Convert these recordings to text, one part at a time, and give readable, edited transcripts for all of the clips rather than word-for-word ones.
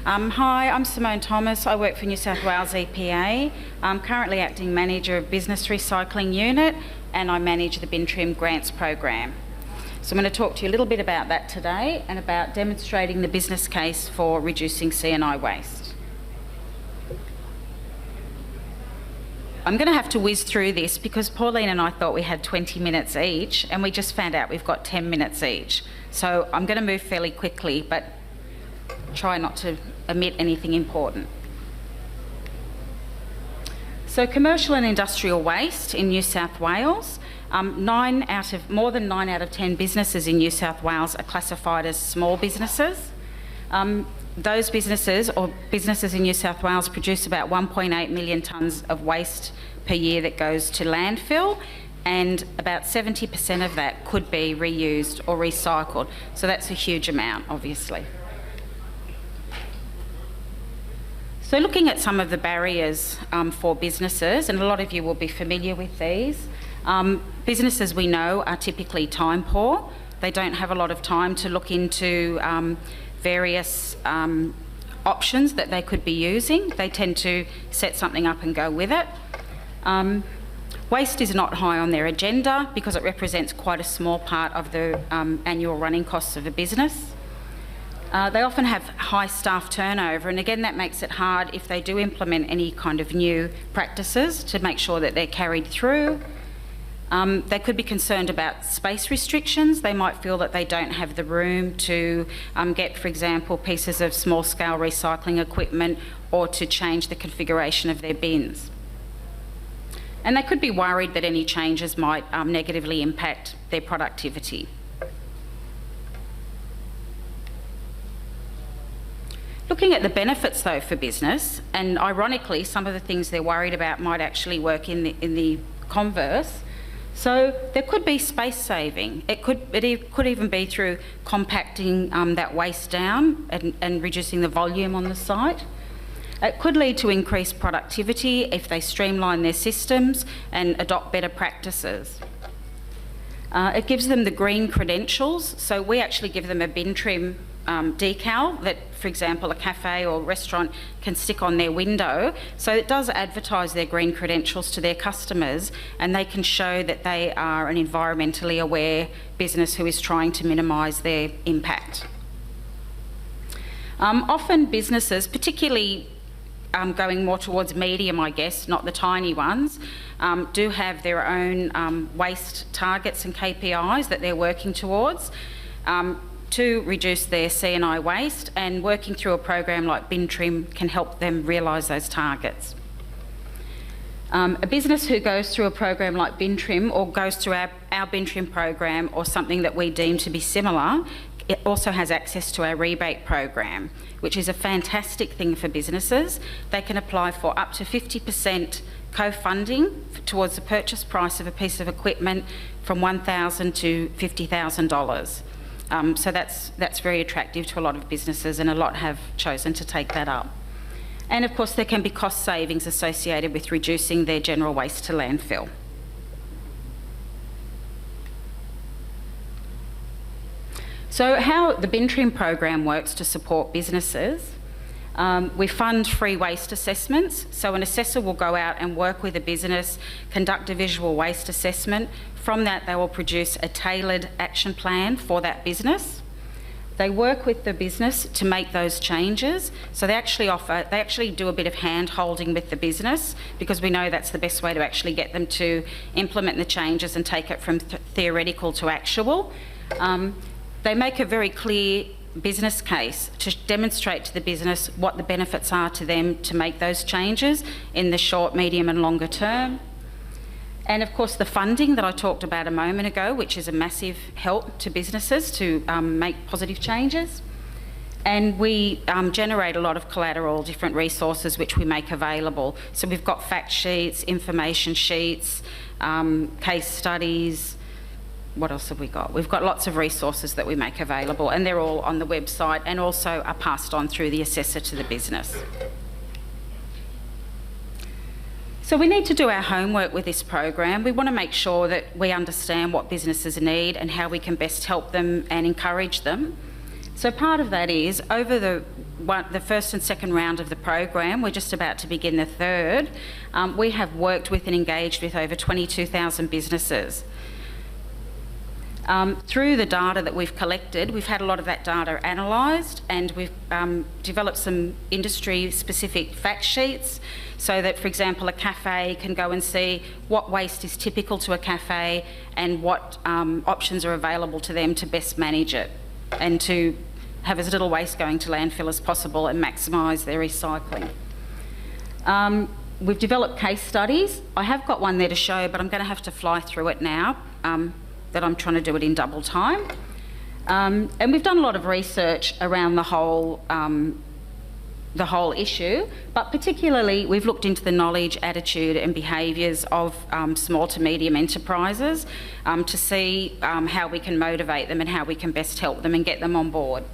Hi, I'm Simone Thomas. I work for New South Wales EPA. I'm currently Acting Manager of Business Recycling Unit, and I manage the Bin Trim Grants Program. So I'm going to talk to you a little bit about that today and about demonstrating the business case for reducing C&I waste. I'm going to have to whiz through this because Pauline and I thought we had 20 minutes each, and we just found out we've got 10 minutes each. So I'm going to move fairly quickly, but try not to omit anything important. So commercial and industrial waste in New South Wales, more than 9 out of 10 businesses in New South Wales are classified as small businesses. Those businesses in New South Wales produce about 1.8 million tonnes of waste per year that goes to landfill, and about 70% of that could be reused or recycled. So that's a huge amount, obviously. So looking at some of the barriers for businesses, and a lot of you will be familiar with these, businesses we know are typically time poor. They don't have a lot of time to look into various options that they could be using. They tend to set something up and go with it. Waste is not high on their agenda because it represents quite a small part of the annual running costs of a business. They often have high staff turnover, and again that makes it hard if they do implement any kind of new practices to make sure that they're carried through. They could be concerned about space restrictions. They might feel that they don't have the room to get, for example, pieces of small-scale recycling equipment or to change the configuration of their bins. And they could be worried that any changes might negatively impact their productivity. Looking at the benefits though for business, and ironically some of the things they're worried about might actually work in the converse. So there could be space saving. It could even be through compacting that waste down and reducing the volume on the site. It could lead to increased productivity if they streamline their systems and adopt better practices. It gives them the green credentials, so we actually give them a bin trim decal that, for example, a cafe or restaurant can stick on their window. So it does advertise their green credentials to their customers, and they can show that they are an environmentally aware business who is trying to minimise their impact. Often businesses, particularly going more towards medium, I guess, not the tiny ones, do have their own waste targets and KPIs that they're working towards to reduce their C&I waste, and working through a program like Bin Trim can help them realise those targets. A business who goes through a program like Bin Trim or goes through our Bin Trim program or something that we deem to be similar, it also has access to our rebate program, which is a fantastic thing for businesses. They can apply for up to 50% co-funding towards the purchase price of a piece of equipment from $1,000 to $50,000. So that's very attractive to a lot of businesses, and a lot have chosen to take that up. And of course there can be cost savings associated with reducing their general waste to landfill. So how the Bin Trim program works to support businesses, we fund free waste assessments. So an assessor will go out and work with a business, conduct a visual waste assessment. From that they will produce a tailored action plan for that business. They work with the business to make those changes. So they actually do a bit of hand holding with the business, because we know that's the best way to actually get them to implement the changes and take it from theoretical to actual. They make a very clear business case to demonstrate to the business what the benefits are to them to make those changes in the short, medium and longer term. And of course the funding that I talked about a moment ago, which is a massive help to businesses to make positive changes. And we generate a lot of collateral, different resources which we make available. So we've got fact sheets, information sheets, case studies. What else have we got? We've got lots of resources that we make available, and they're all on the website and also are passed on through the assessor to the business. So we need to do our homework with this program. We want to make sure that we understand what businesses need and how we can best help them and encourage them. So part of that is, over the the first and second round of the program. We're just about to begin the third. We have worked with and engaged with over 22,000 businesses. Through the data that we've collected, we've had a lot of that data analysed, and we've developed some industry-specific fact sheets so that, for example, a cafe can go and see what waste is typical to a cafe and what options are available to them to best manage it and to have as little waste going to landfill as possible and maximise their recycling. We've developed case studies. I have got one there to show, but I'm going to have to fly through it now. That I'm trying to do it in double time. And we've done a lot of research around the whole issue, but particularly we've looked into the knowledge, attitude and behaviours of small to medium enterprises to see how we can motivate them and how we can best help them and get them on board.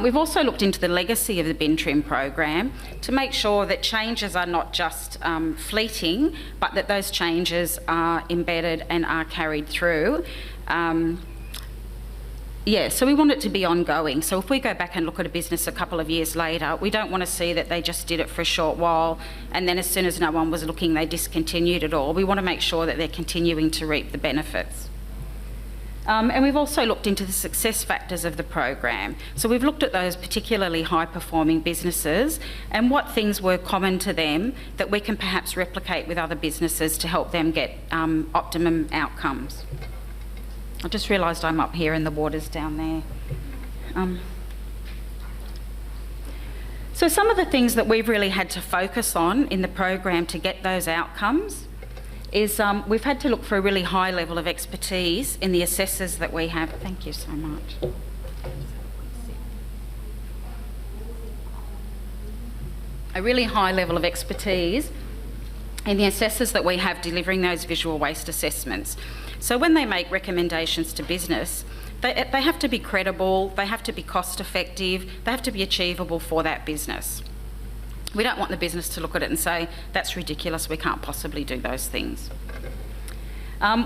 We've also looked into the legacy of the bin trim program to make sure that changes are not just fleeting, but that those changes are embedded and are carried through. So we want it to be ongoing. So if we go back and look at a business a couple of years later, we don't want to see that they just did it for a short while and then as soon as no one was looking, they discontinued it all. We want to make sure that they're continuing to reap the benefits. And we've also looked into the success factors of the program. So we've looked at those particularly high-performing businesses and what things were common to them that we can perhaps replicate with other businesses to help them get optimum outcomes. I just realised I'm up here and the water's down there. So some of the things that we've really had to focus on in the program to get those outcomes is we've had to look for a really high level of expertise in the assessors that we have. Thank you so much. A really high level of expertise in the assessors that we have delivering those visual waste assessments. So when they make recommendations to business, they have to be credible, they have to be cost effective, they have to be achievable for that business. We don't want the business to look at it and say, that's ridiculous, we can't possibly do those things.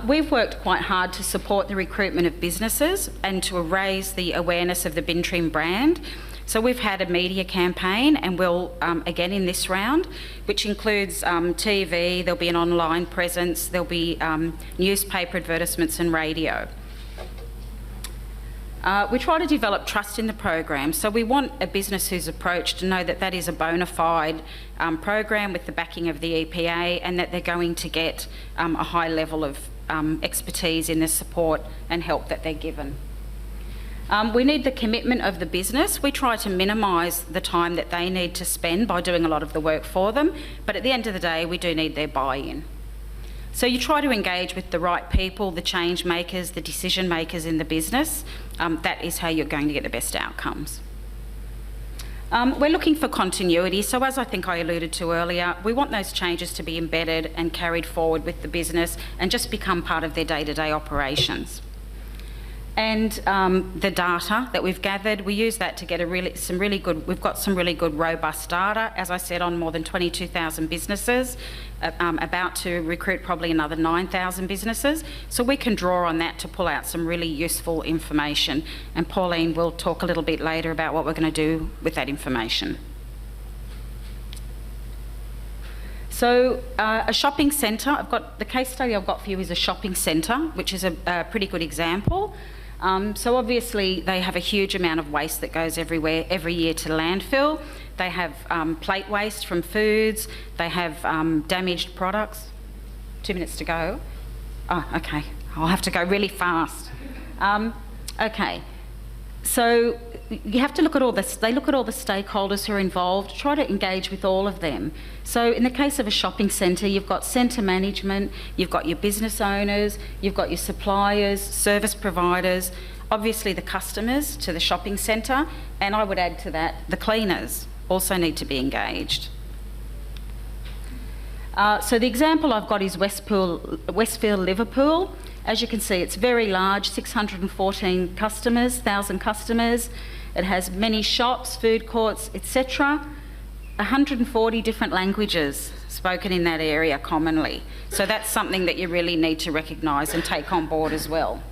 We've worked quite hard to support the recruitment of businesses and to raise the awareness of the bin trim brand. So we've had a media campaign and we'll, again in this round, which includes TV, there'll be an online presence, there'll be newspaper advertisements and radio. We try to develop trust in the program, so we want a business who's approached to know that that is a bona fide program with the backing of the EPA and that they're going to get a high level of expertise in the support and help that they're given. We need the commitment of the business. We try to minimise the time that they need to spend by doing a lot of the work for them, but at the end of the day we do need their buy-in. So you try to engage with the right people, the change makers, the decision makers in the business. That is how you're going to get the best outcomes. We're looking for continuity, so as I think I alluded to earlier, we want those changes to be embedded and carried forward with the business and just become part of their day-to-day operations. And the data that we've gathered, we use that to get we've got some really good robust data, as I said, on more than 22,000 businesses, about to recruit probably another 9,000 businesses. So we can draw on that to pull out some really useful information. And Pauline will talk a little bit later about what we're going to do with that information. So a shopping centre, the case study I've got for you is a shopping centre, which is a pretty good example. So obviously they have a huge amount of waste that goes every year to landfill. They have plate waste from foods, they have damaged products. 2 minutes to go. Oh, okay, I'll have to go really fast. Okay, so you have to look at they look at all the stakeholders who are involved, try to engage with all of them. So in the case of a shopping centre, you've got centre management, you've got your business owners, you've got your suppliers, service providers, obviously the customers to the shopping centre, and I would add to that, the cleaners also need to be engaged. So the example I've got is Westfield Liverpool. As you can see, it's very large, 614 customers, 1,000 customers. It has many shops, food courts, etc. 140 different languages spoken in that area commonly. So that's something that you really need to recognise and take on board as well.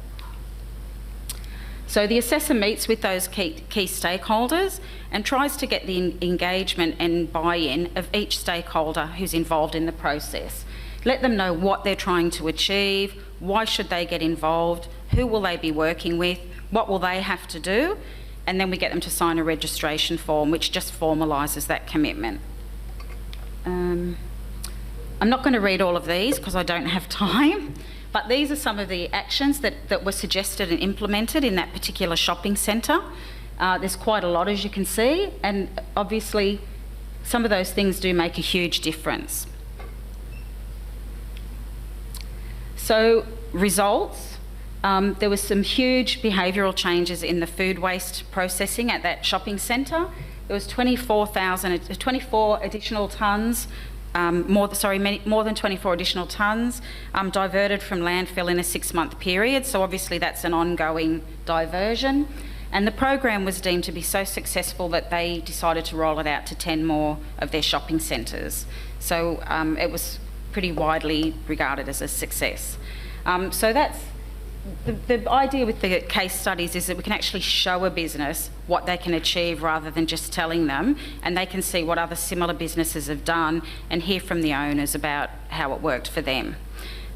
So the assessor meets with those key stakeholders and tries to get the engagement and buy-in of each stakeholder who's involved in the process. Let them know what they're trying to achieve, why should they get involved, who will they be working with, what will they have to do, and then we get them to sign a registration form which just formalises that commitment. I'm not going to read all of these because I don't have time, but these are some of the actions that were suggested and implemented in that particular shopping centre. There's quite a lot, as you can see, and obviously some of those things do make a huge difference. So, results. There was some huge behavioural changes in the food waste processing at that shopping centre. There was 24 additional tonnes, more than 24 additional tonnes diverted from landfill in a 6-month period. So obviously that's an ongoing diversion. And the program was deemed to be so successful that they decided to roll it out to 10 more of their shopping centres. So it was pretty widely regarded as a success. So that's the idea with the case studies, is that we can actually show a business what they can achieve rather than just telling them, and they can see what other similar businesses have done and hear from the owners about how it worked for them.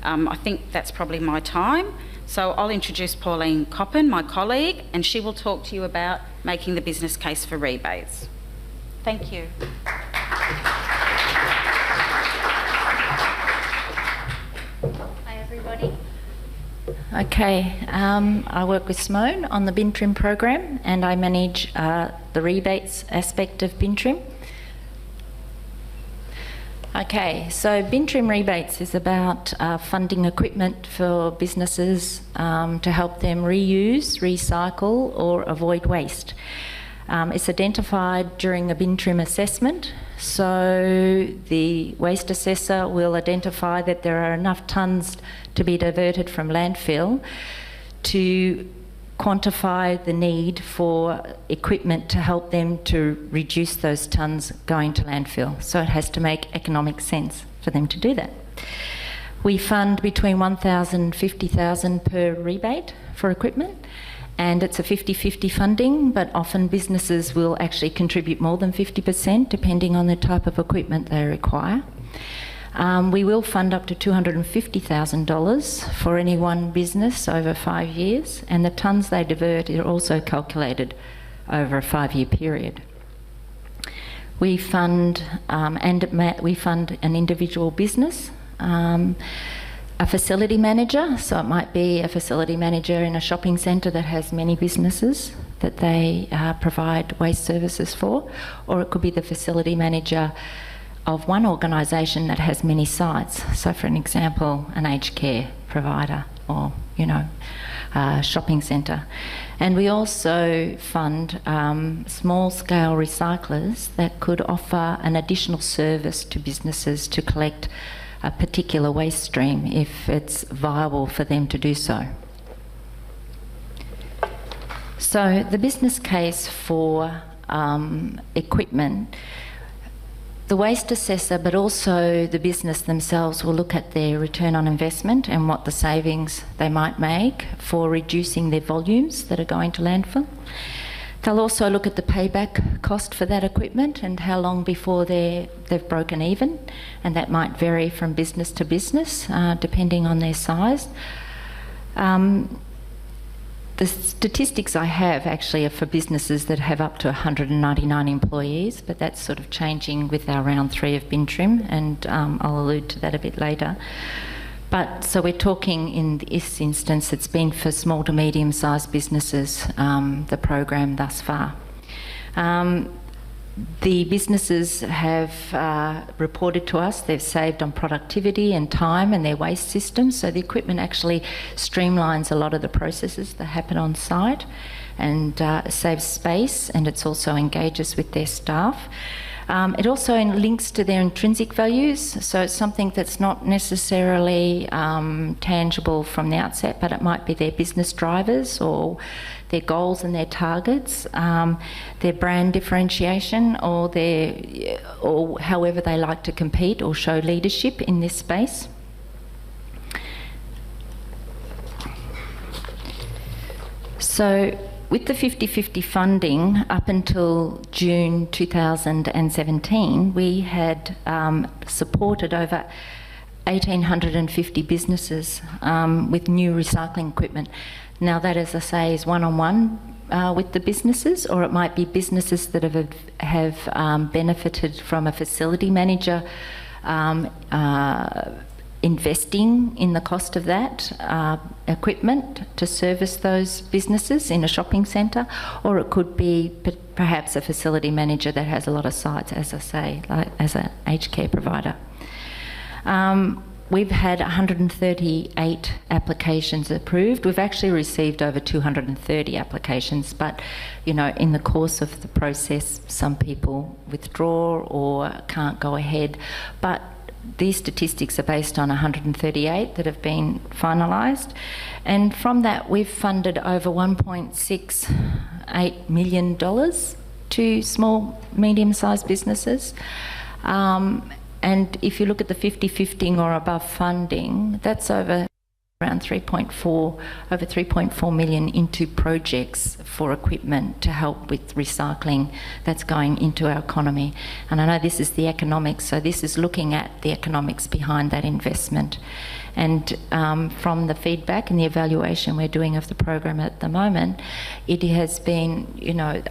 I think that's probably my time. So I'll introduce Pauline Coppin, my colleague, and she will talk to you about making the business case for rebates. Thank you. Hi everybody. Okay, I work with Simone on the bin trim program, and I manage the rebates aspect of bin trim. Okay, so bin trim rebates is about funding equipment for businesses to help them reuse, recycle or avoid waste. It's identified during a bin trim assessment, so the waste assessor will identify that there are enough tonnes to be diverted from landfill to quantify the need for equipment to help them to reduce those tonnes going to landfill. So it has to make economic sense for them to do that. We fund between $1,000 and $50,000 per rebate for equipment, and it's a 50-50 funding, but often businesses will actually contribute more than 50% depending on the type of equipment they require. We will fund up to $250,000 for any one business over 5 years, and the tonnes they divert are also calculated over a 5-year period. We fund an individual business, a facility manager, so it might be a facility manager in a shopping centre that has many businesses that they provide waste services for, or it could be the facility manager of one organisation that has many sites. So for an example, an aged care provider or, a shopping centre. And we also fund small-scale recyclers that could offer an additional service to businesses to collect a particular waste stream if it's viable for them to do so. So the business case for equipment, the waste assessor, but also the business themselves, will look at their return on investment and what the savings they might make for reducing their volumes that are going to landfill. They'll also look at the payback cost for that equipment and how long before they've broken even, and that might vary from business to business depending on their size. The statistics I have actually are for businesses that have up to 199 employees, but that's sort of changing with our round 3 of bin trim, and I'll allude to that a bit later. But so we're talking in this instance, it's been for small to medium-sized businesses, the program thus far. The businesses have reported to us they've saved on productivity and time and their waste systems, so the equipment actually streamlines a lot of the processes that happen on site and saves space, and it also engages with their staff. It also links to their intrinsic values, so it's something that's not necessarily tangible from the outset, but it might be their business drivers or their goals and their targets, their brand differentiation, or however they like to compete or show leadership in this space. So with the 50/50 funding, up until June 2017, we had supported over 1,850 businesses with new recycling equipment. Now that, as I say, is one-on-one with the businesses, or it might be businesses that have benefited from a facility manager investing in the cost of that equipment to service those businesses in a shopping centre, or it could be perhaps a facility manager that has a lot of sites, as I say, like as an aged care provider. We've had 138 applications approved. We've actually received over 230 applications, but you know, in the course of the process, some people withdraw or can't go ahead. But these statistics are based on 138 that have been finalised, and from that we've funded over $1.68 million to small, medium-sized businesses. And if you look at the 50/50 or above funding, that's over around over 3.4 million into projects for equipment to help with recycling that's going into our economy. And I know this is the economics, so this is looking at the economics behind that investment. And from the feedback and the evaluation we're doing of the program at the moment, it has been, you know,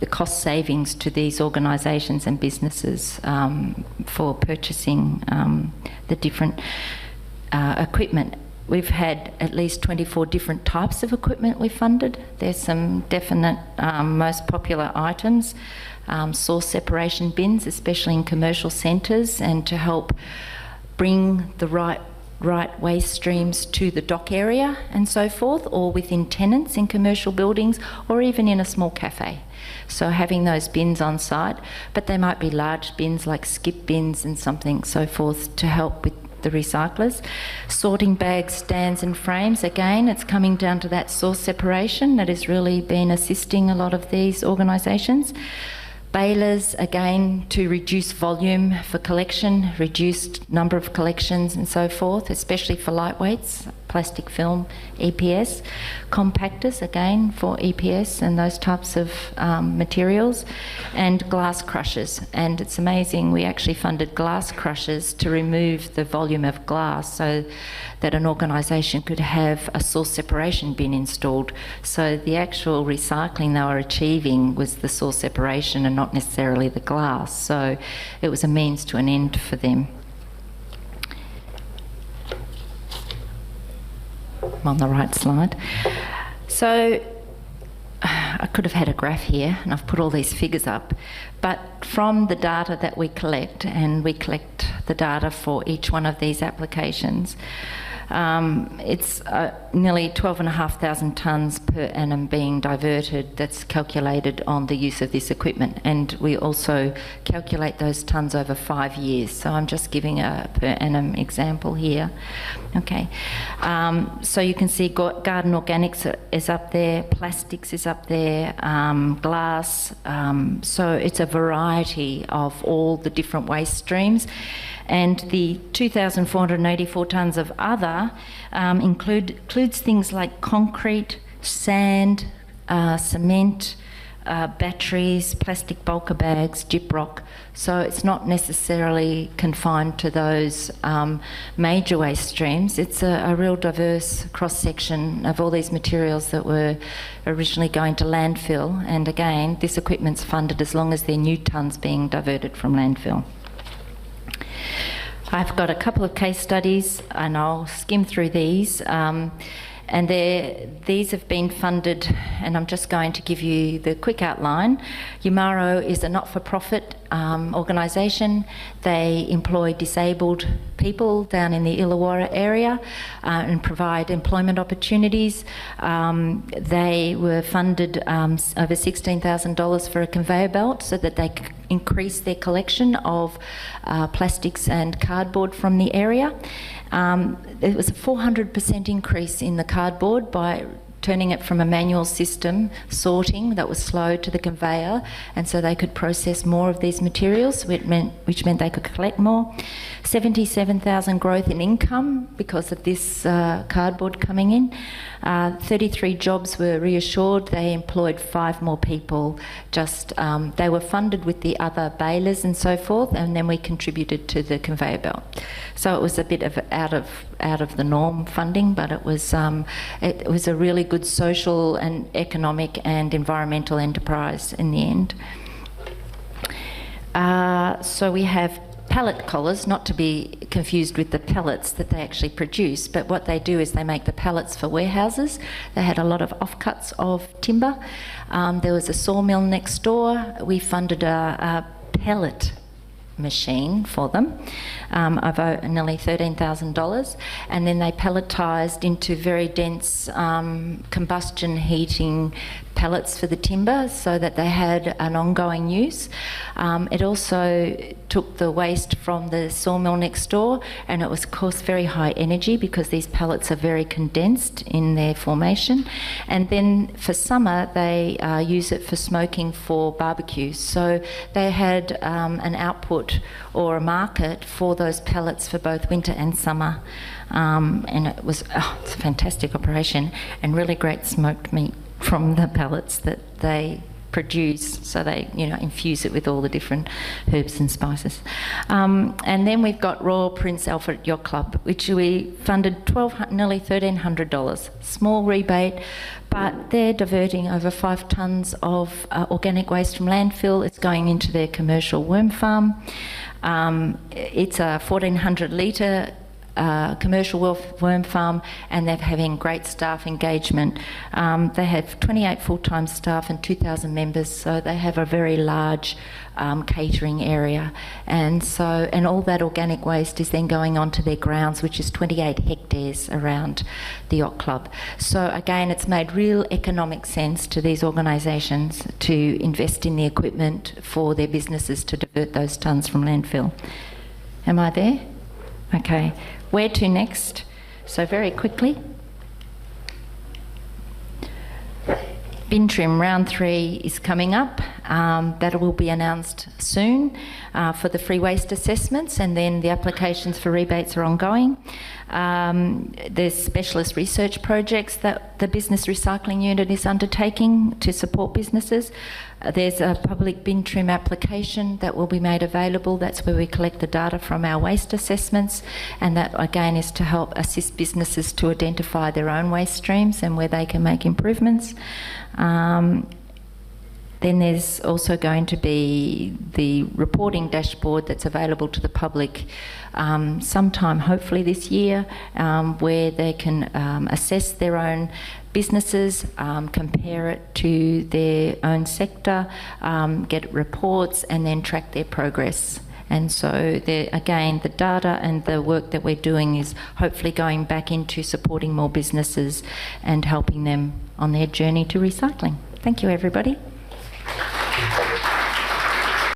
the cost savings to these organisations and businesses for purchasing the different equipment. We've had at least 24 different types of equipment we've funded. There's some definite most popular items, source separation bins, especially in commercial centres, and to help bring the right waste streams to the dock area and so forth, or within tenants in commercial buildings, or even in a small cafe. So having those bins on site, but they might be large bins like skip bins and something so forth to help with the recyclers. Sorting bags, stands and frames, again, it's coming down to that source separation that has really been assisting a lot of these organisations. Balers, again, to reduce volume for collection, reduced number of collections and so forth, especially for lightweights, plastic film, EPS. Compactors, again, for EPS and those types of materials. And glass crushers. And it's amazing, we actually funded glass crushers to remove the volume of glass so that an organisation could have a source separation bin installed. So the actual recycling they were achieving was the source separation and not necessarily the glass. So it was a means to an end for them. I'm on the right slide. So I could have had a graph here, and I've put all these figures up, but from the data that we collect, and we collect the data for each one of these applications, it's nearly 12,500 tonnes per annum being diverted. That's calculated on the use of this equipment, and we also calculate those tonnes over 5 years. So I'm just giving a per annum example here. Okay, so you can see garden organics is up there, plastics is up there, glass. So it's a variety of all the different waste streams. And the 2,484 tonnes of other includes things like concrete, sand, cement, batteries, plastic bulker bags, gyprock. So it's not necessarily confined to those major waste streams. It's a real diverse cross-section of all these materials that were originally going to landfill. And again, this equipment's funded as long as there are new tonnes being diverted from landfill. I've got a couple of case studies and I'll skim through these. And these have been funded, and I'm just going to give you the quick outline. Umaro is a not-for-profit organisation. They employ disabled people down in the Illawarra area and provide employment opportunities. They were funded over $16,000 for a conveyor belt so that they could increase their collection of plastics and cardboard from the area. It was a 400% increase in the cardboard turning it from a manual system, sorting that was slow, to the conveyor, and so they could process more of these materials, which meant they could collect more. 77,000 growth in income because of this cardboard coming in. 33 jobs were reassured. They employed 5 more people. They were funded with the other balers and so forth, and then we contributed to the conveyor belt. So it was a bit of out of the norm funding, but it was a really good social and economic and environmental enterprise in the end. So we have pallet collars, not to be confused with the pellets that they actually produce, but what they do is they make the pallets for warehouses. They had a lot of offcuts of timber. There was a sawmill next door. We funded a pellet machine for them of nearly $13,000, and then they pelletised into very dense combustion heating pellets for the timber so that they had an ongoing use. It also took the waste from the sawmill next door, and it was of course very high energy because these pellets are very condensed in their formation. And then for summer they use it for smoking for barbecues. So they had an output or a market for those pellets for both winter and summer. And it's a fantastic operation and really great smoked meat from the pellets that they produce, so they infuse it with all the different herbs and spices. And then we've got Royal Prince Alfred Yacht Club, which we funded nearly $1,300. Small rebate, but they're diverting over 5 tonnes of organic waste from landfill. It's going into their commercial worm farm. It's a 1,400 litre commercial worm farm, and they're having great staff engagement. They have 28 full-time staff and 2,000 members, so they have a very large catering area, and all that organic waste is then going onto their grounds, which is 28 hectares around the yacht club. So again, it's made real economic sense to these organisations to invest in the equipment for their businesses to divert those tonnes from landfill. Am I there? Okay. Where to next? So very quickly. Bin trim round 3 is coming up. That will be announced soon for the free waste assessments, and then the applications for rebates are ongoing. There's specialist research projects that the Business Recycling Unit is undertaking to support businesses. There's a public bin trim application that will be made available. That's where we collect the data from our waste assessments, and that again is to help assist businesses to identify their own waste streams and where they can make improvements. Then there's also going to be the reporting dashboard that's available to the public sometime, hopefully this year, where they can assess their own businesses, compare it to their own sector, get reports, and then track their progress. And so, again, the data and the work that we're doing is hopefully going back into supporting more businesses and helping them on their journey to recycling. Thank you, everybody.